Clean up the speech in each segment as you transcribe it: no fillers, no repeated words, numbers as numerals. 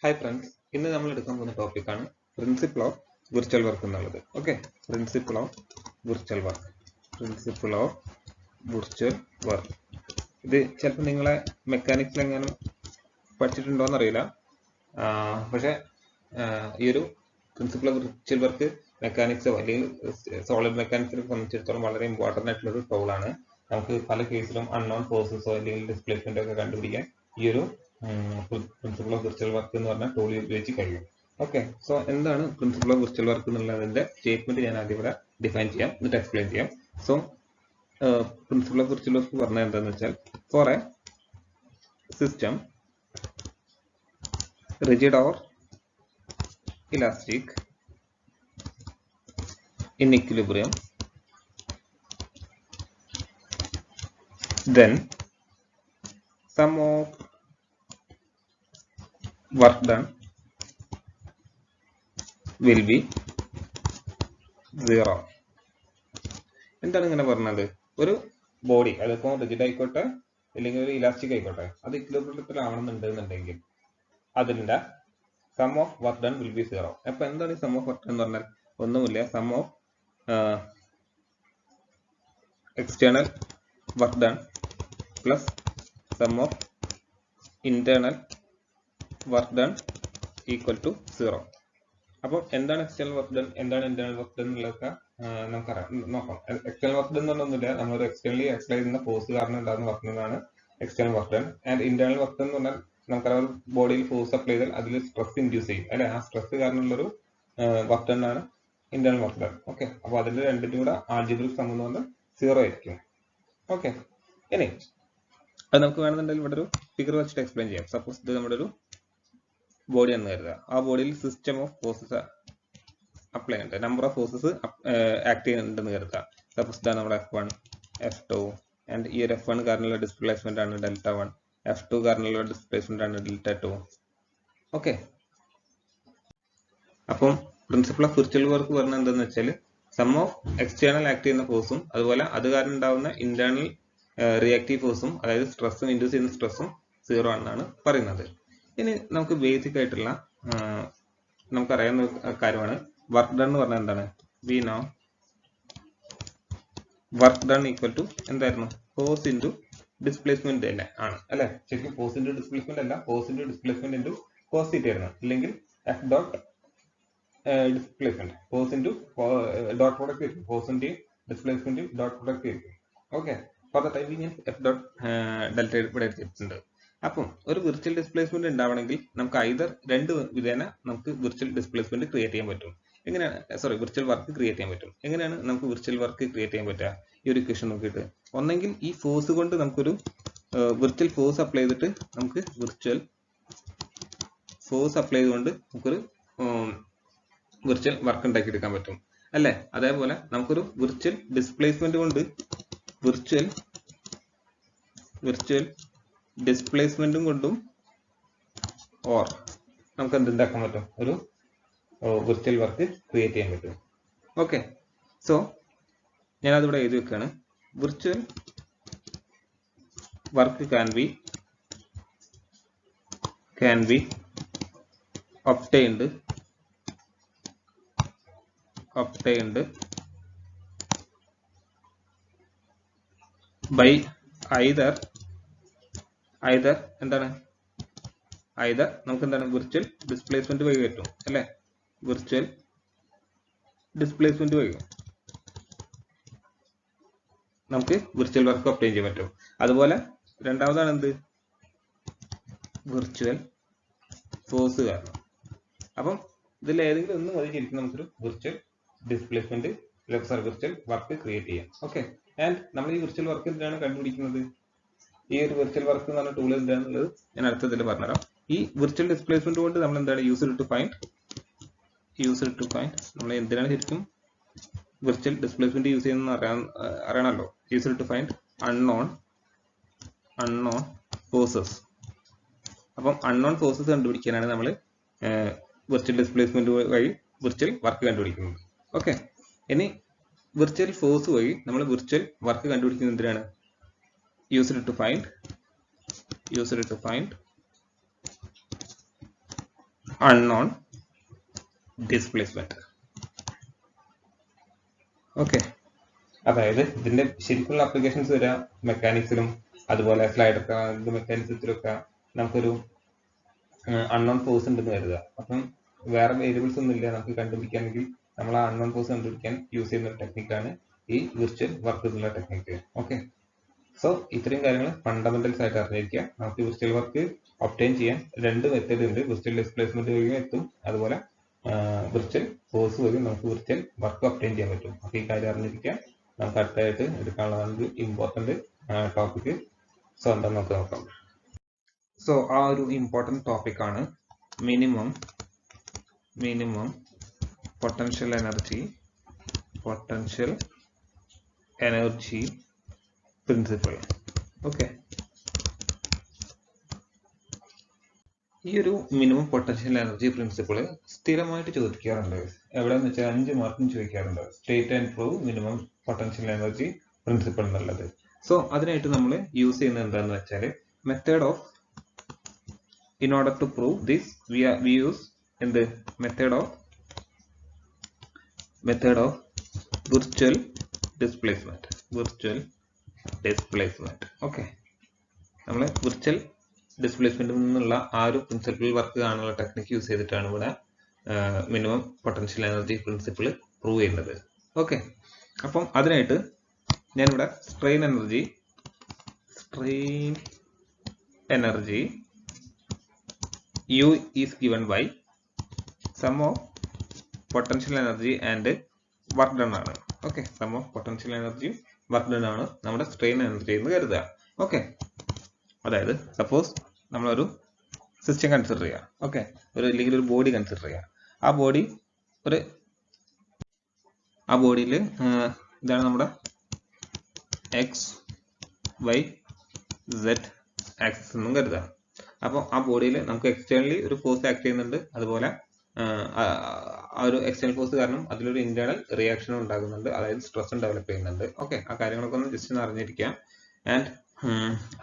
Hi friends, ഇന്ന് നമ്മൾ എടുക്കാൻ പോകുന്ന ടോപ്പിക്കാണ് പ്രിൻസിപ്പിൾ ഓഫ് വിർച്വൽ വർക്ക് എന്നുള്ളത്. Okay, principle of virtual work. Principle of virtual work ഇത് ചിലപ്പോൾ നിങ്ങളെ മെക്കാനിക്സിൽ എങ്ങാനും പഠിച്ചിട്ടുണ്ടോ എന്നറിയില്ല. പക്ഷേ ഈ ഒരു പ്രിൻസിപ്പിൾ ഓഫ് വിർച്വൽ വർക്ക് മെക്കാനിക്സോ അല്ലെങ്കിൽ സോളിഡ് മെക്കാനിക്സിനെ സംബന്ധിച്ചിടത്തോളം വളരെ ഇമ്പോർട്ടൻ്റ് ആയിട്ടുള്ള ഒരു ടൂളാണ്. നമുക്ക് പല കേസിലും അൺനോൺ ഫോഴ്സസോ അല്ലെങ്കിൽ ഡിസ്പ്ലേസ്മെന്റ് ഒക്കെ കണ്ടുപിടിക്കാൻ ഈ ഒരു പ്രിൻസിപ്പിൾ ഓഫ് വിർച്വൽ വർക്ക് എന്ന് പറഞ്ഞ ടൂൾ ഉപയോഗിച്ച് കഴിയും. ഓക്കെ, സോ എന്താണ് പ്രിൻസിപ്പിൾ ഓഫ് വിർച്വൽ വർക്ക് എന്നുള്ളതിന്റെ സ്റ്റേറ്റ്മെന്റ് ഞാൻ ആദ്യം ഇവിടെ ഡിഫൈൻ ചെയ്യാം, എന്നിട്ട് എക്സ്പ്ലെയിൻ ചെയ്യാം. So principle of virtual work പറഞ്ഞാൽ എന്താണെന്ന് വെച്ചാൽ, for a system rigid or elastic in equilibrium, then sum of work done will be 0. എന്താണ് ഇങ്ങനെ പറഞ്ഞത്? ഒരു ബോഡി, അതിപ്പോൾ റിജിഡ് ആയിക്കോട്ടെ അല്ലെങ്കിൽ ഒരു ഇലാസ്റ്റിക് ആയിക്കോട്ടെ, അത് ഇക്വിലിബ്രിയത്തിലാവണമെന്നുണ്ടെന്നുണ്ടെങ്കിൽ അതിന്റെ sum of work done will be 0. അപ്പൊ എന്താണ് ഈ സം ഓഫ് വർക്ക് എന്ന് പറഞ്ഞാൽ? ഒന്നുമില്ല, sum of external work done plus sum of internal work done equal to 0. അപ്പോൾ എന്താണ് എക്സ്റ്റേണൽ വർക്ക് ഡൺ, എന്താണ് ഇന്റേണൽ വർക്ക് ഡൺ എന്നുള്ളതൊക്കെ നമുക്കറിയാം, നോക്കാം. എക്സ്റ്റേണൽ വർക്ക് ഡൺ എന്നൊന്നുമില്ല, നമ്മളൊരു എക്സ്റ്റേണലി അപ്ലൈ ചെയ്യുന്ന ഫോഴ്സ് കാരണം ഉണ്ടാകുന്ന work done external work done. And internal work done എന്ന് പറഞ്ഞാൽ നമുക്കറിയാം, ബോഡിയിൽ ഫോഴ്സ് അപ്ലൈ ചെയ്താൽ അതിൽ സ്ട്രെസ് ഇൻഡ്യൂസ് ചെയ്യും അല്ലെ, ആ സ്ട്രെസ് കാരണമുള്ളൊരു വർക്ക് ഡൺ ആണ് ഇന്റേണൽ വർക്ക് ഡൺ. ഓക്കെ, അപ്പോൾ അതിന്റെ രണ്ടിനും കൂടെ ആൾജിബ്രിക് സം എന്ന് പറഞ്ഞാൽ 0 ആയിരിക്കും. ഓക്കെ, ഇനി അത് നമുക്ക് വേണമെന്നുണ്ടെങ്കിൽ ഇവിടെ ഒരു ഫിഗർ വെച്ചിട്ട് എക്സ്പ്ലെയിൻ ചെയ്യാം. സപ്പോസ് ഇത് നമ്മുടെ ഒരു ബോഡി എന്ന് കരുതുക. ആ ബോഡിയിൽ സിസ്റ്റം ഓഫ് ഫോഴ്സസ് അപ്ലൈ ഉണ്ട്, നമ്പർ ഓഫ് ഫോഴ്സസ് ആക്ട് ചെയ്യുന്നുണ്ടെന്ന് കരുതുക. സപ്പോസ് ഇതാണ് നമ്മുടെ F1, F2, ആൻഡ് ഈ ഒരു F1 കാരണമുള്ള ഡിസ്പ്ലേസ്മെന്റ് ആണ് Δ1, F2 കാരണമുള്ള ഡിസ്പ്ലേസ്മെന്റ് ആണ് Δ2. ഓക്കെ, അപ്പം പ്രിൻസിപ്പിൾ ഓഫ് വിർച്വൽ വർക്ക് പറഞ്ഞാൽ എന്താണെന്ന് വെച്ചാൽ, സം ഓഫ് എക്സ്റ്റേണൽ ആക്ട് ചെയ്യുന്ന ഫോഴ്സും അതുപോലെ അത് കാരണം ഉണ്ടാവുന്ന ഇന്റേണൽ റിയാക്റ്റീവ് ഫോഴ്സും, അതായത് സ്ട്രെസ്സും ഇൻഡ്യൂസ് ചെയ്യുന്ന സ്ട്രെസ്സും 0 ആണെന്നാണ് പറയുന്നത്. ഇനി നമുക്ക് ബേസിക് ആയിട്ടുള്ള നമുക്കറിയാവുന്ന കാര്യമാണ് വർക്ക് ഡൺ എന്ന് പറഞ്ഞാൽ എന്താണ്. We know work done equal to എന്തായിരുന്നു? ഫോഴ്സ് ഇൻറ്റു ഡിസ്പ്ലേസ്മെന്റ് തന്നെ ആണ് അല്ലെ. ശരിക്കും ഫോഴ്സ് ഇൻറ്റു ഡിസ്പ്ലേസ്മെന്റ് അല്ല, force into displacement into cos theta ആയിരുന്നു, അല്ലെങ്കിൽ F dot displacement force into dot product ആയിരിക്കും, force into displacement dot product ആയിരിക്കും. ഓക്കെ, ഫോർ ദ ടൈം ഞാൻ എഫ് ഡോട്ട് ഡെൽറ്റ ഇവിടെ എടുത്തിട്ടുണ്ട്. അപ്പം ഒരു വിർച്വൽ ഡിസ്പ്ലേസ്മെന്റ് ഉണ്ടാവണമെങ്കിൽ നമുക്ക് ഐദർ രണ്ട് വിധേന നമുക്ക് വിർച്വൽ ഡിസ്പ്ലേസ്മെന്റ് ക്രിയേറ്റ് ചെയ്യാൻ പറ്റും. എങ്ങനെയാണ്, സോറി, വിർച്വൽ വർക്ക് ക്രിയേറ്റ് ചെയ്യാൻ പറ്റും. എങ്ങനെയാണ് നമുക്ക് വിർച്വൽ വർക്ക് ക്രിയേറ്റ് ചെയ്യാൻ പറ്റുക? ഈ ഒരു ഇക്വേഷൻ നോക്കിയിട്ട് ഒന്നെങ്കിൽ ഈ ഫോഴ്സ് കൊണ്ട് നമുക്കൊരു വിർച്വൽ ഫോഴ്സ് അപ്ലൈ ചെയ്തിട്ട് നമുക്ക് വിർച്വൽ ഫോഴ്സ് അപ്ലൈ ചെയ്തുകൊണ്ട് നമുക്കൊരു വിർച്വൽ വർക്ക് ഉണ്ടാക്കിയെടുക്കാൻ പറ്റും അല്ലേ. അതേപോലെ നമുക്കൊരു വിർച്വൽ ഡിസ്പ്ലേസ്മെന്റ് കൊണ്ട് വിർച്വൽ ഡിസ്പ്ലേസ്മെന്റും കൊണ്ടും ഓർ നമുക്ക് എന്തുണ്ടാക്കാൻ പറ്റും? ഒരു വിർച്വൽ വർക്ക് ക്രിയേറ്റ് ചെയ്യാൻ പറ്റും. ഓക്കെ, സോ ഞാനതിവിടെ എഴുതി വെക്കുകയാണ്. Virtual work can be obtained by either എന്താണ്, either നമുക്ക് എന്താണ് വിർച്വൽ ഡിസ്പ്ലേസ്മെന്റ് വഴി പറ്റും അല്ലെ, വിർച്വൽ ഡിസ്പ്ലേസ്മെന്റ് വഴി നമുക്ക് വിർച്വൽ വർക്ക് ഒബ്റ്റെയിൻ ചെയ്യാൻ പറ്റും. അതുപോലെ രണ്ടാമതാണ് എന്ത്? വിർച്വൽ ഫോഴ്സ് കാരണം. അപ്പം ഇതിൽ ഏതെങ്കിലും ഒന്ന് മതി ശരിക്കും നമുക്കൊരു virtual displacement virtual work create ചെയ്യാം. ഓക്കെ, ആൻഡ് നമ്മൾ ഈ വിർച്വൽ വർക്ക് എന്തിനാണ് കണ്ടുപിടിക്കുന്നത്? ഈ ഒരു വിർച്വൽ വർക്ക് എന്ന് പറഞ്ഞ ടൂൾ എന്താണെന്നുള്ളത് ഞാൻ അടുത്തതിൽ പറഞ്ഞുതരാം. ഈ വിർച്വൽ ഡിസ്പ്ലേസ്മെന്റ് കൊണ്ട് നമ്മൾ എന്താണ് യൂസ്ഡ് ടു ഫൈൻഡ് നമ്മൾ എന്തിനാണ് ശരിക്കും വിർച്വൽ ഡിസ്പ്ലേസ്മെന്റ് യൂസ് ചെയ്യുന്നത് അറിയണമല്ലോ. Used to find unknown forces. അപ്പം അൺനോൺ ഫോഴ്സസ് കണ്ടുപിടിക്കാനാണ് നമ്മൾ വിർച്വൽ ഡിസ്പ്ലേസ്മെന്റ് വഴി വിർച്വൽ വർക്ക് കണ്ടുപിടിക്കുന്നത്. ഓക്കെ, ഇനി വിർച്വൽ ഫോഴ്സ് വഴി നമ്മൾ വിർച്വൽ വർക്ക് കണ്ടുപിടിക്കുന്നത് എന്തിനാണ്? Used to find unknown displacement. Okay, അതായത് ഇതിന്റെ ശരിക്കുള്ള അപ്ലിക്കേഷൻസ് വരിക മെക്കാനിക്സിലും അതുപോലെ സ്ലൈഡർ മെക്കാനിക്സത്തിലൊക്കെ നമുക്കൊരു അൺനോൺ ഫോഴ്സ് ഉണ്ടെന്ന് കരുതുക. അപ്പം വേറെ വേരിയബിൾസ് ഒന്നും ഇല്ല നമുക്ക് കണ്ടുപിടിക്കാമെങ്കിൽ നമ്മൾ ആ അൺനോൺ ഫോഴ്സ് കണ്ടുപിടിക്കാൻ യൂസ് ചെയ്യുന്ന ഒരു ടെക്നിക്കാണ് ഈ വിർച്വൽ വർക്ക് എന്നുള്ള ടെക്നിക്ക്. ഓക്കെ, സോ ഇത്രയും കാര്യങ്ങൾ ഫണ്ടമെന്റൽസ് ആയിട്ട് അറിഞ്ഞിരിക്കുക. നമുക്ക് വിർച്വൽ വർക്ക് ഒബ്റ്റെയിൻ ചെയ്യാൻ രണ്ട് മെത്തേഡ് ഉണ്ട്. വിർച്വൽ ഡിസ്പ്ലേസ്മെന്റ് വഴിയും എത്തും, അതുപോലെ വിർച്വൽ ഫോഴ്സ് വഴി നമുക്ക് വിർച്വൽ വർക്ക് ഒബ്റ്റെയിൻ ചെയ്യാൻ പറ്റും. അപ്പോൾ ഈ കാര്യം അറിഞ്ഞിരിക്കുക. നമുക്ക് അടുത്തായിട്ട് എടുക്കാനുള്ള ഇമ്പോർട്ടന്റ് ടോപ്പിക് സ്വന്തം നമുക്ക് നോക്കാം. സോ ആ ഒരു ഇമ്പോർട്ടന്റ് ടോപ്പിക് ആണ് minimum potential energy principle. Okay, ഈ ഒരു മിനിമം പൊട്ടൻഷ്യൽ എനർജി പ്രിൻസിപ്പിൾ സ്ഥിരമായിട്ട് ചോദിക്കാറുണ്ട്. എവിടെയെന്ന് വെച്ചാൽ 5 മാർക്കിന് ചോദിക്കാറുണ്ട്. State and prove minimum potential energy principle എന്നുള്ളത്. സോ അതിനായിട്ട് നമ്മൾ യൂസ് ചെയ്യുന്നത് എന്താണെന്ന് വെച്ചാൽ method of in order to prove this we use in the method of virtual displacement. Okay, നമ്മൾ വിർച്വൽ ഡിസ്പ്ലേസ്മെന്റിൽ നിന്നുള്ള ആ ഒരു പ്രിൻസിപ്പിൾ വർക്ക് കാണാനുള്ള ടെക്നിക്ക് യൂസ് ചെയ്തിട്ടാണ് ഇവിടെ minimum potential energy principle prove ചെയ്യുന്നത്. ഓക്കെ, അപ്പം അതിനായിട്ട് ഞാനിവിടെ strain energy U is given by sum of potential energy and work done ആണ്. Okay, sum of potential energy work done ആണ് നമ്മുടെ സ്ട്രെയിൻ എനർജി എന്ന് കരുതുക. ഓക്കെ, അതായത് സപ്പോസ് നമ്മളൊരു സിസ്റ്റം കൺസിഡർ ചെയ്യുക. ഓക്കെ, അല്ലെങ്കിൽ ഒരു ബോഡി കൺസിഡർ ചെയ്യുക. ആ ബോഡിയിൽ ഇതാണ് നമ്മുടെ എക്സ് വൈ സെഡ് ആക്സിസ് എന്നും കരുതുക. അപ്പോൾ ആ ബോഡിയിൽ നമുക്ക് എക്സ്റ്റേണലി ഒരു ഫോഴ്സ് ആക്ട് ചെയ്യുന്നുണ്ട്, അതുപോലെ ആ ഒരു എക്സ്റ്റേണൽ ഫോഴ്സ് കാരണം അതിലൊരു ഇന്റേണൽ റിയാക്ഷൻ ഉണ്ടാകുന്നുണ്ട്, അതായത് സ്ട്രെസ്സും ഡെവലപ്പ് ചെയ്യുന്നുണ്ട്. ഓക്കെ, ആ കാര്യങ്ങളൊക്കെ ഒന്ന് ജസ്റ്റ് ഒന്ന് അറിഞ്ഞിരിക്കാം. And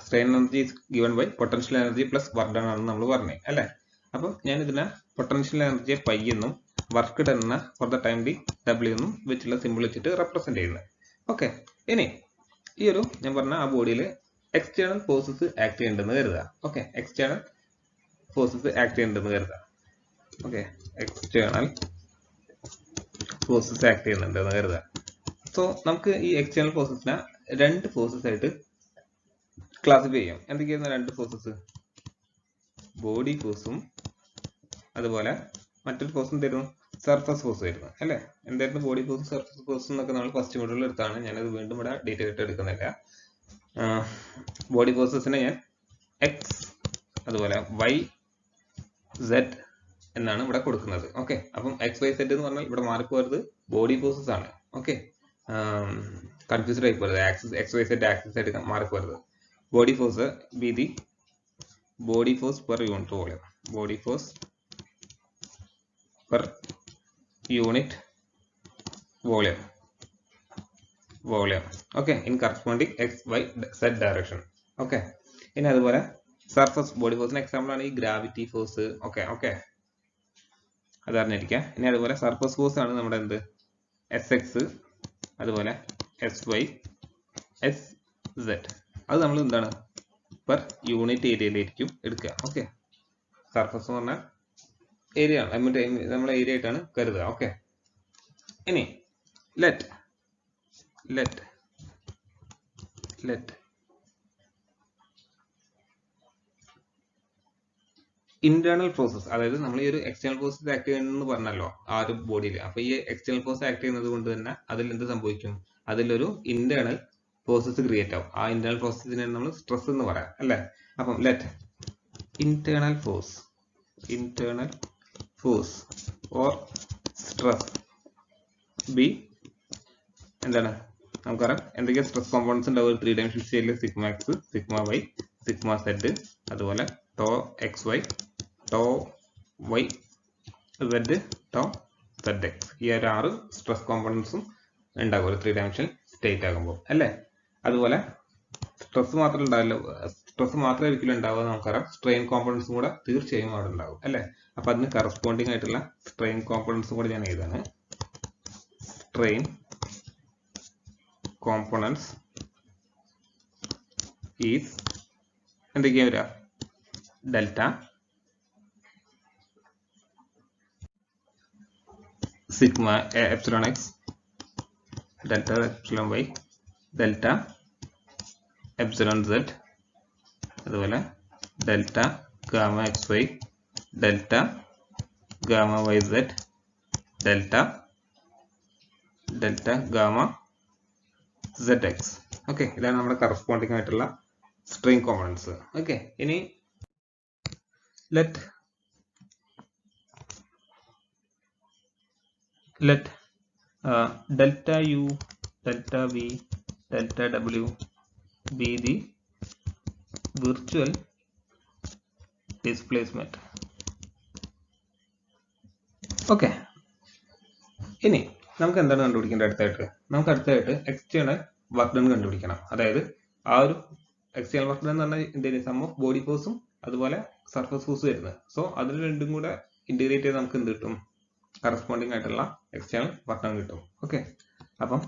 strain energy is given by potential energy plus work done ആണെന്ന് നമ്മൾ പറഞ്ഞു അല്ലേ. അപ്പം ഞാൻ ഇതിനെ പൊട്ടൻഷ്യൽ എനർജിയെ പൈ എന്നും work done for the time B W എന്നും വെച്ചുള്ള സിമ്പിൾ വെച്ചിട്ട് റെപ്രസെന്റ് ചെയ്യുന്നത്. ഓക്കെ, ഇനി ഈ ഒരു ഞാൻ പറഞ്ഞ ആ ബോഡിയിൽ എക്സ്റ്റേണൽ ഫോഴ്സസ് ആക്ട് ചെയ്യുന്നുണ്ടെന്ന് കരുതുക. ഓക്കെ, എക്സ്റ്റേണൽ ഫോഴ്സസ് ആക്ട് ചെയ്യുന്നുണ്ടെന്ന് കരുതുക. ഓക്കെ, എക്സ്റ്റേണൽ ഫോഴ്സസ് ആക്ട് ചെയ്യുന്നുണ്ടെന്ന് കരുതുക. സോ നമുക്ക് ഈ എക്സ്റ്റേണൽ ഫോഴ്സസിനെ 2 ഫോഴ്സസ് ആയിട്ട് ക്ലാസിഫൈ ചെയ്യാം. എന്തൊക്കെയായിരുന്നു 2 ഫോഴ്സസ്? ബോഡി ഫോഴ്സും അതുപോലെ മറ്റൊരു ഫോഴ്സും തരുന്നു സർഫസ് ഫോഴ്സ് ആയിരുന്നു അല്ലേ. എന്തായിരുന്നു ബോഡി ഫോഴ്സും സർഫസ് ഫോഴ്സും എന്നൊക്കെ നമ്മൾ ഫസ്റ്റ് മോഡലിൽ എടുത്താണ്. ഞാനത് വീണ്ടും ഇവിടെ ഡീറ്റെയിൽ ആയിട്ട് എടുക്കുന്നില്ല. ബോഡി ഫോഴ്സസിനെ ഞാൻ എക്സ് അതുപോലെ വൈ സെഡ് എന്നാണ് ഇവിടെ കൊടുക്കുന്നത്. ഓക്കെ, അപ്പം എക്സ് വൈ സെഡ് എന്ന് പറഞ്ഞാൽ ഇവിടെ മാറിപ്പോയത് ബോഡി ഫോഴ്സസ് ആണ്. ഓക്കെ, കൺഫ്യൂസ്ഡ് ആയി പോയത്, axis X Y Z axis ആയിട്ട് മാറിപ്പോയത്. Body force B the body force per unit volume, body force per unit volume. Okay, in corresponding X Y Z direction. Okay, ഇനി അതുപോലെ surface body ഫോഴ്സിന് example ആണ് ഈ gravity force. Okay അത് അറിഞ്ഞിരിക്കുക. ഇനി അതുപോലെ സർഫസ് ഫോഴ്സ് ആണ് നമ്മുടെ എന്ത് എസ് എക്സ് അതുപോലെ എസ് വൈ എസ് സെഡ്. അത് നമ്മൾ എന്താണ് പെർ യൂണിറ്റ് ഏരിയയിലായിരിക്കും എടുക്കുക. ഓക്കെ, സർഫസ് എന്ന് പറഞ്ഞാൽ ഏരിയ ആണ്, നമ്മളെ ഏരിയ ആയിട്ടാണ് കരുതുക. ഓക്കെ, ഇനി ലെറ്റ് ഇന്റേണൽ പ്രോസസ്, അതായത് നമ്മൾ ഈ ഒരു എക്സ്റ്റേണൽ ഫോഴ്സ് ആക്ട് ചെയ്യുന്നു പറഞ്ഞല്ലോ ആ ഒരു ബോഡിയിൽ. അപ്പൊ ഈ എക്സ്റ്റേണൽ ഫോഴ്സ് ആക്ട് ചെയ്യുന്നത് കൊണ്ട് തന്നെ അതിൽ എന്ത് സംഭവിക്കും? അതിലൊരു ഇന്റേണൽ പ്രോസസ് ക്രിയേറ്റ് ആവും. ആ ഇന്റേണൽ പ്രോസസ്സിനെ നമ്മൾ സ്ട്രെസ് എന്ന് പറയാം അല്ലേ. അപ്പം let internal force or stress B എന്താണ് നമുക്കറിയാം. എന്തൊക്കെയാ സ്ട്രെസ് കോമ്പൗണ്ട്സ് ഉണ്ടാവും? 3 ഡയമെൻഷണൽ സ്കെയിലിൽ sigma X, sigma Y, sigma Z, അതുപോലെ tau X Y, tau Y Z, tau Z X. ഈ ഒരു 6 സ്ട്രെസ് കോമ്പൗണ്ട്സും ഉണ്ടാകും ഒരു 3 ഡയമെൻഷണൽ സ്റ്റേറ്റ് ആകുമ്പോൾ അല്ലേ. അതുപോലെ സ്ട്രെസ് മാത്രം ഉണ്ടാവില്ല, സ്ട്രെസ് മാത്രമേ ഒരിക്കലും ഉണ്ടാവുക നമുക്കറിയാം, സ്ട്രെയിൻ കോമ്പണൻസും കൂടെ തീർച്ചയായും അവിടെ ഉണ്ടാവും അല്ലേ. അപ്പൊ അതിന് കറസ്പോണ്ടിങ് ആയിട്ടുള്ള സ്ട്രെയിൻ കോമ്പണൻസും കൂടെ ഞാൻ എഴുതാണ്. സ്ട്രെയിൻ കോമ്പണൻസ് ഈസ് എന്തൊക്കെയാ വരിക? Delta sigma epsilon X, delta epsilon Y, delta epsilon Z, അതുപോലെ delta gamma X Y, delta gamma Y Z, delta gamma Z X. Okay, ഇതാണ് നമ്മുടെ കറസ്പോണ്ടിങ് ആയിട്ടുള്ള സ്ട്രെയിൻ കോമ്പണൻസ്. ഓക്കെ, ഇനി let delta u, delta v, delta w be the virtual displacement. Okay, ഇനി നമുക്ക് എന്താണ് കണ്ടുപിടിക്കേണ്ടത്? അടുത്തായിട്ട് എക്സ്റ്റേണൽ വർക്ക് ഡൺ കണ്ടുപിടിക്കണം. അതായത് ആ ഒരു എക്സ്റ്റേണൽ വർക്ക് ഡൺ എന്ന് പറഞ്ഞാൽ എന്തെങ്കിലും സം ഓഫ് ബോഡി ഫോഴ്സും അതുപോലെ സർഫസ് ഫോഴ്സ് വരുന്നത്. സോ അതിൽ രണ്ടും കൂടെ ഇന്റഗ്രേറ്റ് ചെയ്ത് നമുക്ക് എന്ത് കിട്ടും? കറസ്പോണ്ടിങ് ആയിട്ടുള്ള എക്സ്റ്റേണൽ വർക്ക് ഡൺ കിട്ടും. ഓക്കെ, അപ്പം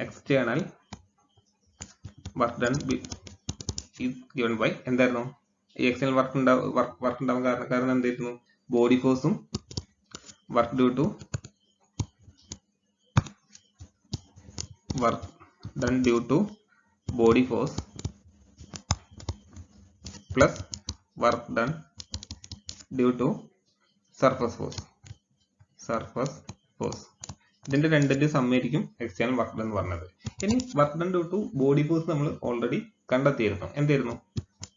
external work done is given by എന്തായിരുന്നു? ഈ എക്സ്റ്റേണൽ വർക്ക് ഉണ്ടാവാൻ കാരണം എന്തായിരുന്നു? ബോഡി ഫോഴ്സും work due to work done due to body force plus work done due to surface force. ഇതിന്റെ രണ്ടിന്റെ സമ്മായിരിക്കും എക്സ്റ്റേണൽ വർക്ക് ഡൺ എന്ന് പറഞ്ഞത്. ഇനി work done due to body force നമ്മൾ ഓൾറെഡി കണ്ടെത്തിയിരുന്നു. എന്തായിരുന്നു?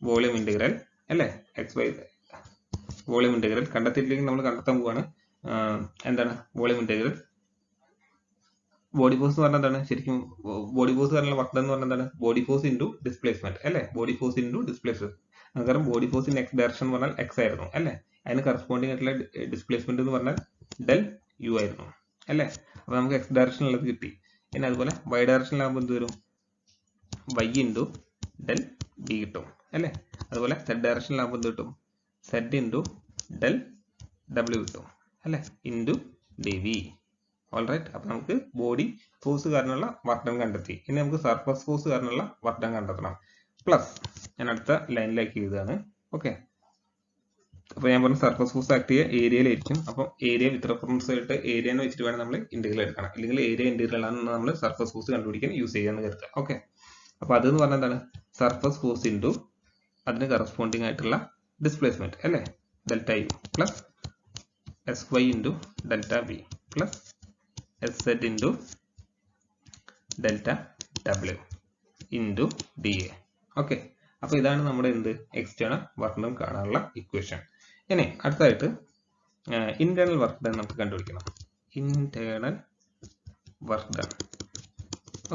വോളിയം ഇന്റഗ്രൽ അല്ലേ, എക്സ് വൈ വോളിയം ഇന്റഗ്രൽ. കണ്ടെത്തിയില്ലെങ്കിൽ നമ്മൾ കണ്ടെത്താൻ പോവാണ്. എന്താണ് വോളിയം ഇന്റഗ്രൽ? ബോഡി ഫോഴ്സ് എന്ന് പറഞ്ഞാൽ എന്താണ്? ശരിക്കും ബോഡി ഫോഴ്സ് കാരണമുള്ള വർക്ക് ഡൺ എന്ന് പറഞ്ഞാൽ എന്താണ്? ബോഡി ഫോഴ്സ് ഇൻറ്റു ഡിസ്പ്ലേസ്മെന്റ് അല്ലേ. Body force into displacement. കാരണം body force in X direction എന്ന് പറഞ്ഞാൽ എക്സ് ആയിരുന്നു അല്ലേ. അതിന് കറസ്പോണ്ടിങ് ആയിട്ടുള്ള ഡിസ്പ്ലേസ്മെന്റ് എന്ന് പറഞ്ഞാൽ ഡെൽ യു ആയിരുന്നു അല്ലേ. അപ്പൊ നമുക്ക് എക്സ് ഡയറക്ഷനിലുള്ളത് കിട്ടി. ഇനി അതുപോലെ വൈ ഡയറക്ഷനിലാകുമ്പോൾ എന്ത് വരും? വൈ ഇൻറ്റു ഡെൽ ബി കിട്ടും അല്ലേ. അതുപോലെ സെഡ് ഡയറക്ഷനിലാകുമ്പോൾ എന്ത് കിട്ടും? സെഡ് ഇൻറ്റു ഡെൽ ഡബ്ല്യു കിട്ടും അല്ലേ, ഇൻറ്റു ഡി വി. ഓൾറൈറ്റ്, അപ്പൊ നമുക്ക് ബോഡി ഫോഴ്സ് കാരണമുള്ള വർക്ക് ഡൺ കണ്ടെത്തി. ഇനി നമുക്ക് സർഫസ് ഫോഴ്സ് കാരണമുള്ള വർക്ക് ഡൺ കണ്ടെത്തണം. പ്ലസ് ഞാൻ അടുത്ത ലൈനിലേക്ക് എഴുതുകയാണ്. ഓക്കെ, അപ്പൊ ഞാൻ പറഞ്ഞ സർഫസ് ഫോഴ്സ് ആക്ട് ചെയ്യുക ഏരിയയിലായിരിക്കും. അപ്പം ഏരിയ വിത്ത് റെഫറൻസ് ആയിട്ട് ഏരിയനെ വെച്ചിട്ട് വേണം നമ്മൾ ഇന്റഗ്രൽ എടുക്കണം. അല്ലെങ്കിൽ ഏരിയ ഇന്റഗ്രൽ ആണ് നമ്മൾ സർഫസ് ഫോഴ്സ് കണ്ടുപിടിക്കാൻ യൂസ് ചെയ്യാന്ന് കരുതുക. ഓക്കെ, അപ്പൊ അതെന്ന് പറഞ്ഞാൽ എന്താണ്? സർഫസ് ഫോഴ്സ് ഇൻറ്റു അതിന് കറസ്പോണ്ടിങ് ആയിട്ടുള്ള ഡിസ്പ്ലേസ്മെന്റ് അല്ലേ, delta U plus S Y into delta B plus S Z into delta W into D A. Okay, അപ്പൊ ഇതാണ് നമ്മുടെ എന്ത് എക്സ്റ്റേണൽ വർക്ക് ഡൺ കാണാനുള്ള ഇക്വേഷൻ. ഇനി അടുത്തായിട്ട് ഇന്റേണൽ വർക്ക് ഡൺ നമുക്ക് കണ്ടുപിടിക്കണം. Internal work done.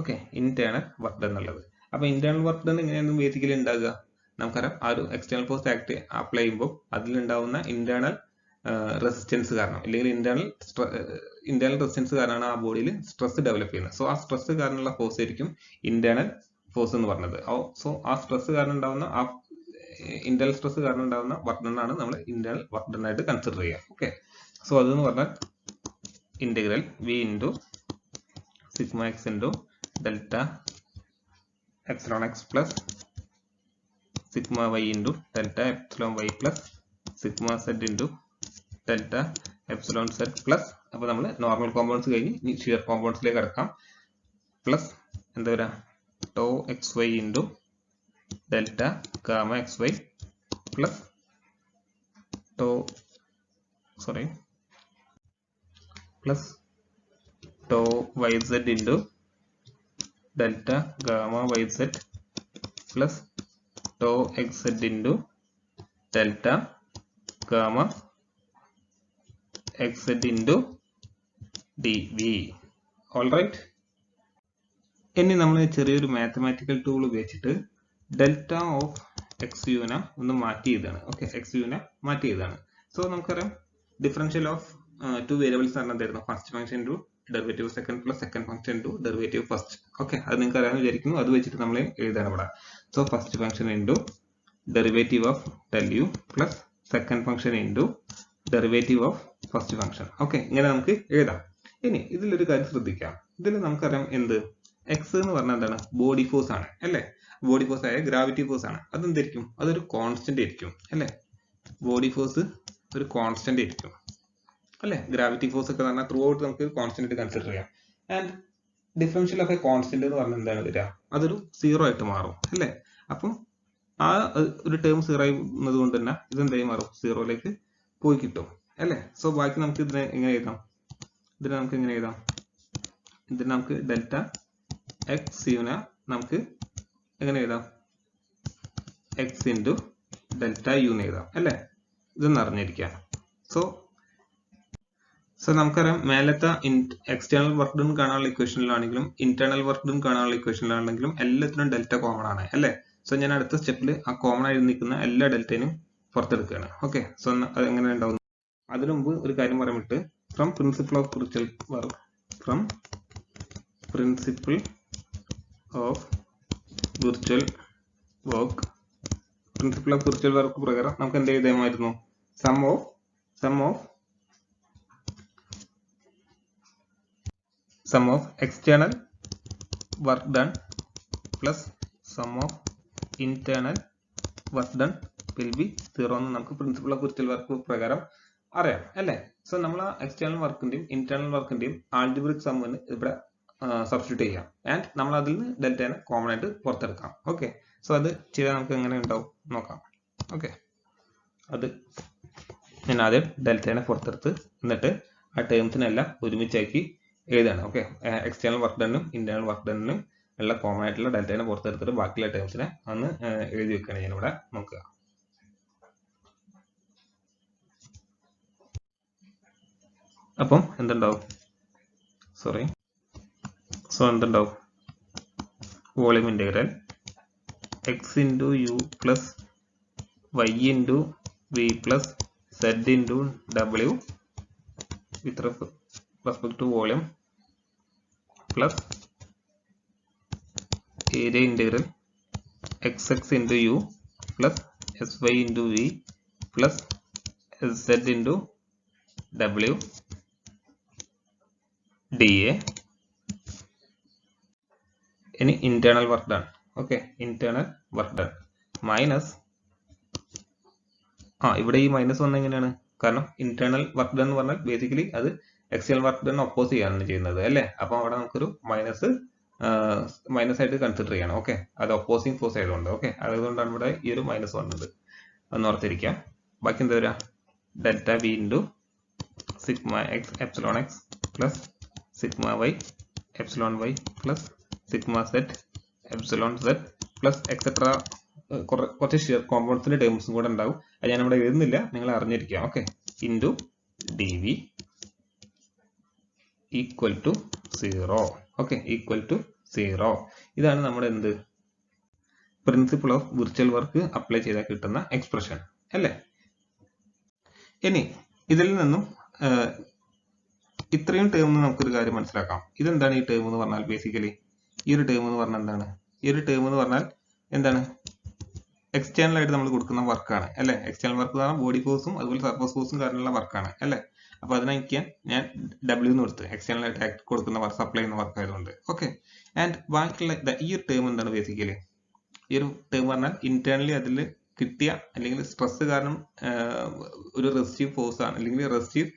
Okay, internal work done എന്നുള്ളത്. അപ്പൊ ഇന്റേണൽ വർക്ക് ഡൺ എങ്ങനെയാണ് ബേസിക്കലി ഉണ്ടാകുക? നമുക്കറിയാം, ആ ഒരു എക്സ്റ്റേണൽ ഫോഴ്സ് ആക്ട് അപ്ലൈ ചെയ്യുമ്പോൾ അതിലുണ്ടാവുന്ന ഇന്റേണൽ റെസിസ്റ്റൻസ് കാരണം, അല്ലെങ്കിൽ ഇന്റേണൽ റെസിസ്റ്റൻസ് കാരണമാണ് ആ ബോഡിയിൽ സ്ട്രെസ് ഡെവലപ്പ് ചെയ്യുന്നത്. സോ ആ സ്ട്രെസ് കാരണമുള്ള ഫോഴ്സ് ആയിരിക്കും ഇന്റേണൽ ഫോഴ്സ് എന്ന് പറഞ്ഞത്. സോ ആ സ്ട്രെസ് കാരണം ഉണ്ടാവുന്ന ആ ഇന്റേണൽ സ്ട്രെസ് കാരണം ഉണ്ടാവുന്ന വർക്ക് ഡൺ ആണ് നമ്മൾ ഇന്റേണൽ വർക്ക് ഡൺ ആയിട്ട് കൺസിഡർ ചെയ്യുക. ഓക്കെ, സോ അതെന്ന് പറഞ്ഞാൽ integral V into sigma X into delta epsilon X plus sigma Y into delta epsilon Y plus sigma Z into delta epsilon Z plus. അപ്പോൾ നമ്മൾ normal compounds കഴിഞ്ഞ് ഇനി shear കോമ്പൗണ്ട്സിലേക്ക് കടക്കാം. Plus എന്താ വരാ? Tau X Y into delta gamma X Y plus tau Y Z into delta gamma Y Z plus tau X Z into delta gamma X Z into D V. All right, ഇനി നമ്മൾ ചെറിയൊരു mathematical tool ഉപയോഗിച്ചിട്ട് delta of X യുവിനെ ഒന്ന് മാറ്റി ചെയ്താണ്. Okay, X യുവിനെ മാറ്റി ചെയ്താണ്. സോ നമുക്കറിയാം ഡിഫറൻഷ്യൽ ഓഫ് ടു വേരിയബിൾസ് ആണ് എന്തായിരുന്നു? First function to derivative second plus second function to derivative first. Okay, അത് നിങ്ങൾക്ക് അറിയാമെന്ന് വിചാരിക്കുന്നു. അത് വെച്ചിട്ട് നമ്മൾ എഴുതാണ് ഇവിടെ. So first function into derivative of del u plus second function into derivative of first function. Okay, ഇങ്ങനെ നമുക്ക് എഴുതാം. ഇനി ഇതിലൊരു കാര്യം ശ്രദ്ധിക്കാം. ഇതിൽ നമുക്കറിയാം എന്ത് എക്സ് എന്ന് പറഞ്ഞാൽ എന്താണ്, ബോഡി ഫോഴ്സ് ആണ് അല്ലേ. ബോഡി ഫോഴ്സ് ആയ ഗ്രാവിറ്റി ഫോഴ്സ് ആണ്. അതെന്തായിരിക്കും, അതൊരു കോൺസ്റ്റന്റ് ആയിരിക്കും അല്ലേ. ബോഡി ഫോഴ്സ് ഒരു കോൺസ്റ്റന്റ് ആയിരിക്കും അല്ലേ. ഗ്രാവിറ്റി ഫോഴ്സ് ഒക്കെ പറഞ്ഞാൽ ത്രൂ ഔട്ട് നമുക്ക് കോൺസ്റ്റന്റ് ആയിട്ട് കൺസിഡർ ചെയ്യാം. And differential of A constant എന്ന് പറഞ്ഞാൽ എന്താണ് വരിക, അതൊരു സീറോ ആയിട്ട് മാറും അല്ലേ. അപ്പം ആ ഒരു ടേം സീറോ ആയിരുന്നത് കൊണ്ട് തന്നെ ഇതെന്തായി മാറും, സീറോയിലേക്ക് പോയി കിട്ടും അല്ലേ. സോ ബാക്കി നമുക്ക് ഇതിനെ എങ്ങനെ എഴുതാം, ഇതിനെ നമുക്ക് എങ്ങനെ എഴുതാം, ഇതിന് നമുക്ക് ഡെൽറ്റ എക്സ് യുനെ നമുക്ക് എങ്ങനെ എഴുതാം, എക്സ് ഇൻറ്റു ഡെൽറ്റ യു എന്ന് എഴുതാം അല്ലേ. ഇതൊന്ന് അറിഞ്ഞിരിക്കാം. സോ നമുക്കറിയാം മേലത്തെ എക്സ്റ്റേണൽ വർക്ക് ഡൺ കാണാനുള്ള ഇക്വേഷനിലാണെങ്കിലും ഇന്റേണൽ വർക്ക് ഡൺ കാണാനുള്ള ഇക്വേഷനിലാണെങ്കിലും എല്ലാത്തിനും ഡെൽറ്റ കോമൺ ആണ് അല്ലേ. സോ ഞാൻ അടുത്ത സ്റ്റെപ്പിൽ ആ കോമൺ ആയി നിൽക്കുന്ന എല്ലാ ഡെൽറ്റയും പുറത്തെടുക്കുകയാണ്. ഓക്കെ, സോ അത് എങ്ങനെ ഉണ്ടാവും. അതിനു മുമ്പ് ഒരു കാര്യം പറയാൻ വിട്ട്, from principle of virtual work, from principle of virtual work, principle of virtual work പ്രകാരം നമുക്ക് എന്ത് എഴുതാമായിരുന്നു, sum of external work done plus sum of internal work done will be 0 എന്ന് നമുക്ക് പ്രിൻസിപ്പിൾ ഓഫ് വിർച്വൽ വർക്ക് പ്രകാരം അറിയാം അല്ലേ. So നമ്മൾ ആ എക്സ്റ്റേണൽ വർക്കിന്റെയും ഇന്റേണൽ വർക്കിന്റെയും ആൾജിബ്രിക് സമ്മിന് ഇവിടെ സബ്സ്റ്റിറ്റ്യൂട്ട് ചെയ്യാം. ആൻഡ് നമ്മൾ അതിൽ നിന്ന് ഡെൽറ്റനെ കോമൺ ആയിട്ട് പുറത്തെടുക്കാം. ഓക്കെ, സോ അത് ചെയ്താൽ നമുക്ക് എങ്ങനെ ഉണ്ടാവും നോക്കാം. ഓക്കെ, അത് ഞാൻ ആദ്യം ഡെൽറ്റനെ പുറത്തെടുത്ത് എന്നിട്ട് ആ ടേംസിനെല്ലാം ഒരുമിച്ചാക്കി എഴുതാണ്. ഓക്കെ, എക്സ്റ്റേണൽ വർക്ക് ഡണ്ണും ഇന്റേണൽ വർക്ക് ഡണ്ണിനും ഉള്ള കോമൺ ആയിട്ടുള്ള ഡെൽറ്റനെ പുറത്തെടുത്തിട്ട് ബാക്കിയുള്ള ടേംസിനെ അന്ന് എഴുതി വെക്കുകയാണ് ഞാൻ ഇവിടെ. നോക്കുക, അപ്പം എന്തുണ്ടാവും, എന്തുണ്ടാവും, volume integral X into U plus Y into V plus Z into W with respect to volume plus area integral xx into u plus sy into v plus z into w dA. ഇനി internal work done. Okay, internal work done minus ഇവിടെ ഈ minus വന്ന എങ്ങനെയാണ്, കാരണം internal work done എന്ന് പറഞ്ഞാൽ basically അത് external work done oppose ചെയ്യാണ് ചെയ്യുന്നത് അല്ലേ. അപ്പൊ അവിടെ നമുക്കൊരു മൈനസ് ആയിട്ട് കൺസിഡർ ചെയ്യണം. ഓക്കെ, അത് ഒപ്പോസിങ് ഫോഴ്സ് ആയതുകൊണ്ട്. ഓക്കെ, അതുകൊണ്ടാണ് ഇവിടെ ഈ ഒരു മൈനസ് വന്നത്, അന്ന് ഓർത്തിരിക്കാം. ബാക്കി എന്താ വരിക, delta V into sigma X epsilon X plus sigma Y epsilon Y plus sigma Z epsilon Z plus etcetera കുറച്ച് ഷിയർ കോമ്പൗണ്ട്സിന്റെ ടേംസും കൂടെ ഉണ്ടാവും. അത് ഞാൻ ഇവിടെ എഴുതുന്നില്ല, നിങ്ങൾ അറിഞ്ഞിരിക്കാം. Okay, into D V equal to 0. Okay, equal to 0. ഇതാണ് നമ്മുടെ എന്ത് principle of virtual work apply ചെയ്താൽ കിട്ടുന്ന എക്സ്പ്രഷൻ അല്ലേ. ഇനി ഇതിൽ നിന്നും ഇത്രയും ടേം നമുക്കൊരു കാര്യം മനസ്സിലാക്കാം. ഇതെന്താണ് ഈ ടേം എന്ന് പറഞ്ഞാൽ, ബേസിക്കലി ഈ ഒരു ടേം എന്ന് പറഞ്ഞാൽ എന്താണ്, ഈ ഒരു ടേം എന്ന് പറഞ്ഞാൽ എന്താണ്, എക്സ്റ്റേണൽ ആയിട്ട് നമ്മൾ കൊടുക്കുന്ന വർക്കാണ് അല്ലേ. എക്സ്റ്റേണൽ വർക്ക് എന്ന് പറഞ്ഞാൽ ബോഡി ഫോഴ്സും അതുപോലെ സർഫസ് ഫോഴ്സും കാരണമുള്ള വർക്കാണ് അല്ലേ. അപ്പൊ അതിനയക്കാൻ ഞാൻ ഡബ്ല്യു എന്ന് കൊടുത്ത് എക്സ്റ്റേണൽ ആയിട്ട് കൊടുക്കുന്ന വർക്ക്, സപ്ലൈ ചെയ്യുന്ന വർക്ക് ആയതുകൊണ്ട്. ഓക്കെ, ആൻഡ് ബാക്കിയുള്ള ഈ ഒരു ടേം എന്താണ്, ബേസിക്കലി ഈ ഒരു ടേം പറഞ്ഞാൽ ഇന്റേണലി അതിൽ കിട്ടിയ അല്ലെങ്കിൽ സ്ട്രെസ് കാരണം ഒരു റെസിസ്റ്റീവ് ഫോഴ്സ് ആണ്, അല്ലെങ്കിൽ റെസിസ്റ്റീവ്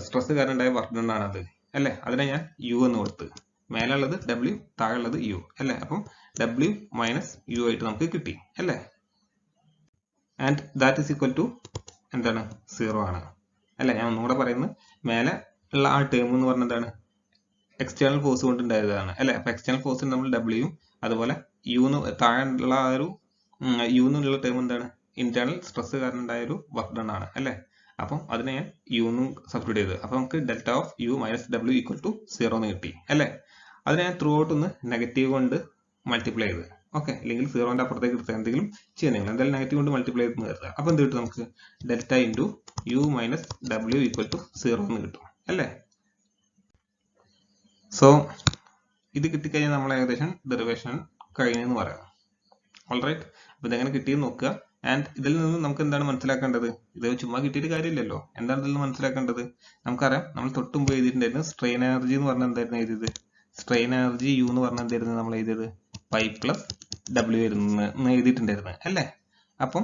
സ്ട്രെസ് കാരണം ഉണ്ടായ വർക്ക് ഡൺ ആണ് അത് അല്ലേ. അതിനെ ഞാൻ യു എന്ന് കൊടുത്ത്, മേലുള്ളത് ഡബ്ല്യു താഴെയുള്ളത് യു അല്ലേ. അപ്പം ഡബ്ല്യു മൈനസ് യു ആയിട്ട് നമുക്ക് കിട്ടി അല്ലേ. And that is equal to എന്താണ്, 0 ആണ് അല്ലെ. ഞാൻ ഒന്നുകൂടെ പറയുന്നത്, മേലെ ഉള്ള ആ ടേം എന്ന് പറഞ്ഞ എന്താണ്, എക്സ്റ്റേണൽ ഫോഴ്സ് കൊണ്ട് ഉണ്ടായതാണ് അല്ലെ. അപ്പൊ എക്സ്റ്റേണൽ ഫോഴ്സ് നമ്മൾ ഡബ്ല്യു, അതുപോലെ യുന്ന് താഴെയുള്ള ആ ഒരു യു എന്നുള്ള ടേം എന്താണ്, ഇന്റേണൽ സ്ട്രെസ് കാരണം ഉണ്ടായ ഒരു വർക്ക് ഡൺ ആണ് അല്ലെ. അപ്പം അതിനെ ഞാൻ യു എന്നും സബ്സ്റ്റിറ്റ്യൂട്ട് ചെയ്ത്, അപ്പൊ നമുക്ക് ഡെൽറ്റ ഓഫ് യു മൈനസ് ഡബ്ല്യു ഈക്വൽ ടു 0 എന്ന് കിട്ടി അല്ലെ. അതിനെ ഞാൻ ത്രൂ ഔട്ട് ഒന്ന് നെഗറ്റീവ് കൊണ്ട് മൾട്ടിപ്ലൈ ചെയ്ത്, ഓക്കെ, അല്ലെങ്കിൽ 0ന്റെ അപ്പുറത്തേക്ക് എടുത്താൽ എന്തെങ്കിലും ചെയ്യുന്നെങ്കിൽ എന്തായാലും നെഗറ്റീവ് കൊണ്ട് മൾട്ടിപ്ലൈ ചെയ്ത് കരുതുക. അപ്പൊ എന്ത് കിട്ടും, നമുക്ക് ഡെൽറ്റ ഇൻറ്റു യു മൈനസ് ഡബ്ല്യു ഈക്വൽ ടു 0 എന്ന് കിട്ടും അല്ലേ. സോ ഇത് കിട്ടിക്കഴിഞ്ഞാൽ നമ്മൾ ഏകദേശം ഡെറിവേഷൻ കഴിഞ്ഞെന്ന് പറയാം. ഓൾറൈറ്റ്, അപ്പോൾ ഇതെങ്ങനെ കിട്ടിയെന്ന് നോക്കുക. ആൻഡ് ഇതിൽ നിന്ന് നമുക്ക് എന്താണ് മനസ്സിലാക്കേണ്ടത്? ഇത് ചുമ്മാ കിട്ടിയിട്ട് കാര്യമില്ലല്ലോ. എന്താണ് ഇതിൽ നിന്ന് മനസ്സിലാക്കേണ്ടത്? നമുക്കറിയാം, നമ്മൾ തൊട്ടുമുമ്പ് എഴുതിയിട്ടുണ്ടായിരുന്നു സ്ട്രെയിൻ എനർജി എന്ന് പറഞ്ഞാൽ എന്തായിരുന്നു എഴുതിയത്? സ്ട്രെയിൻ എനർജി യു എന്ന് പറഞ്ഞാൽ എന്തായിരുന്നു നമ്മൾ എഴുതിയത്? പൈ പ്ലസ് ഡബ്ല്യു ആയിരുന്നു എഴുതിയിട്ടുണ്ടായിരുന്നു അല്ലേ? അപ്പം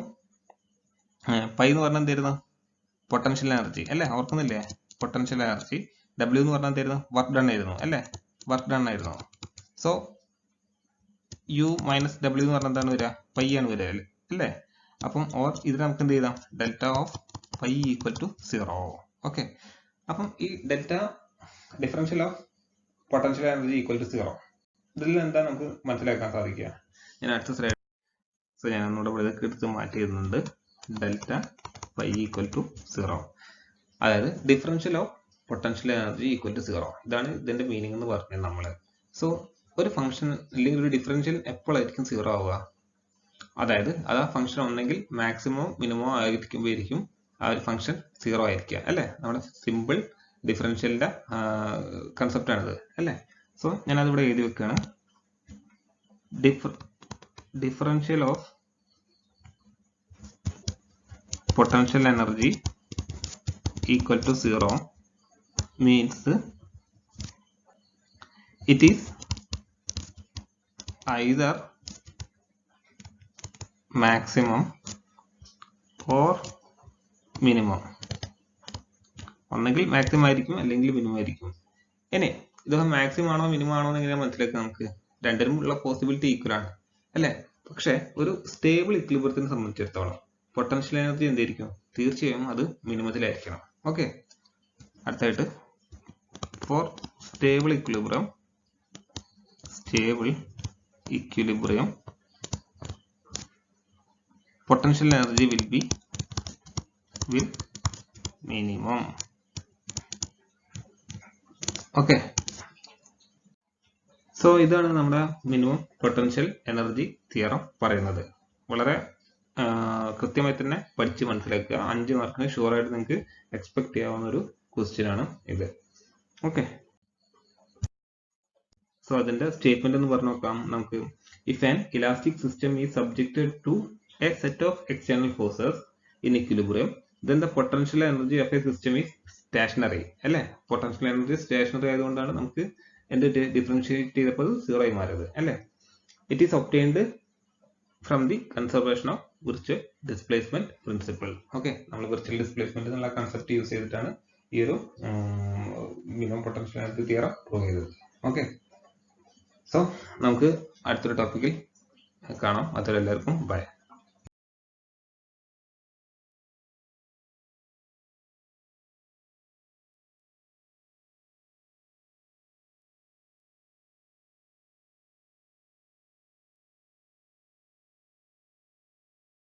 പൈ എന്ന് പറഞ്ഞാൽ എന്തായിരുന്നു? പൊട്ടൻഷ്യൽ എനർജി അല്ലേ? ഓർക്കുന്നില്ലേ? Potential energy. ഡബ്ല്യു എന്ന് പറഞ്ഞാൽ എന്തായിരുന്നു? വർക്ക് ഡൺ ആയിരുന്നു അല്ലേ? വർക്ക് ഡൺ ആയിരുന്നു. സോ യു മൈനസ് ഡബ്ല്യു എന്ന് പറഞ്ഞാൽ എന്താണ് വരിക? പൈ ആണ് വരിക അല്ലേ? അപ്പം ഇത് നമുക്ക് എന്ത് ചെയ്താം? Delta of pi equal to 0. Okay, അപ്പം ഈ delta differential of potential energy equal to 0, ഇതിൽ എന്താ നമുക്ക് മനസ്സിലാക്കാൻ സാധിക്കുക? ഞാൻ അടുത്ത സ്ലൈഡ്, സോ ഞാൻ ഒന്നുകൂടെ ഇതൊക്കെ എടുത്ത് മാറ്റിയിരുന്നുണ്ട്. ഡെൽറ്റ പൈ ഈക്വൽ ടു 0, അതായത് differential of potential energy equal to 0. ഇതാണ് ഇതിന്റെ മീനിങ് എന്ന് പറഞ്ഞത് നമ്മൾ. സോ ഒരു ഫംഗ്ഷൻ അല്ലെങ്കിൽ ഒരു ഡിഫറൻഷ്യൽ എപ്പോഴായിരിക്കും 0 ആവുക? അതായത് അത് ആ ഫംഗ്ഷൻ ഒന്നെങ്കിൽ മാക്സിമം മിനിമം ആയിരിക്കുമ്പോഴായിരിക്കും ആ ഒരു ഫംഗ്ഷൻ 0 ആയിരിക്കുക അല്ലേ? നമ്മുടെ സിമ്പിൾ ഡിഫറൻഷ്യലിന്റെ കൺസെപ്റ്റ് ആണിത് അല്ലേ? സോ ഞാൻ അതിവിടെ എഴുതി വെക്കുകയാണ്. Differential of potential energy equal to 0 means it is either maximum or minimum. ഒന്നെങ്കിൽ മാക്സിമം ആയിരിക്കും അല്ലെങ്കിൽ മിനിമം ആയിരിക്കും. ഇനി ഇത് മാക്സിമം ആണോ മിനിമം ആണോ എന്ന് എങ്ങനെയാണ് മനസ്സിലാക്കുക? നമുക്ക് രണ്ടിനും ഉള്ള പോസിബിലിറ്റി ഈക്വൽ ആണ് അല്ലേ? പക്ഷെ ഒരു സ്റ്റേബിൾ ഇക്വിലിബ്രിയത്തിനെ സംബന്ധിച്ചിടത്തോളം പൊട്ടൻഷ്യൽ എനർജി എന്തായിരിക്കും? തീർച്ചയായും അത് മിനിമത്തിലായിരിക്കണം. ഓക്കെ, അടുത്തായിട്ട് for stable equilibrium potential energy will minimum. Okay, so ഇതാണ് നമ്മുടെ മിനിമം പൊട്ടൻഷ്യൽ എനർജി തിയറം പറയുന്നത്. വളരെ കൃത്യമായി തന്നെ പഠിച്ച് മനസ്സിലാക്കുക. 5 മാർക്കിന് ഷുവർ ആയിട്ട് നിങ്ങൾക്ക് എക്സ്പെക്ട് ചെയ്യാവുന്ന ഒരു ക്വസ്റ്റ്യൻ ആണ് ഇത്. ഓക്കെ, സോ അതിന്റെ സ്റ്റേറ്റ്മെന്റ് ഒന്ന് പറഞ്ഞു നോക്കാം നമുക്ക്. If an elastic system is subjected to a set of external forces in equilibrium then the potential energy of a system is stationary അല്ലേ? പൊട്ടൻഷ്യൽ എനർജി സ്റ്റേഷനറി ആയതുകൊണ്ടാണ് നമുക്ക് എന്ത് ഡിഫറൻഷിയേറ്റ് ചെയ്തപ്പോൾ 0 ആയി മാറിയത് അല്ലേ? It is obtained from the conservation of virtual displacement principle. Okay, നമ്മൾ virtual displacement എന്നുള്ള കൺസെപ്റ്റ് യൂസ് ചെയ്തിട്ടാണ് ഈ ഒരു minimum potential energy theorem prove ചെയ്തത്. ഓക്കെ, സോ നമുക്ക് അടുത്തൊരു ടോപ്പിക്കിൽ കാണാം. അതുവരെ എല്ലാവർക്കും ബൈ.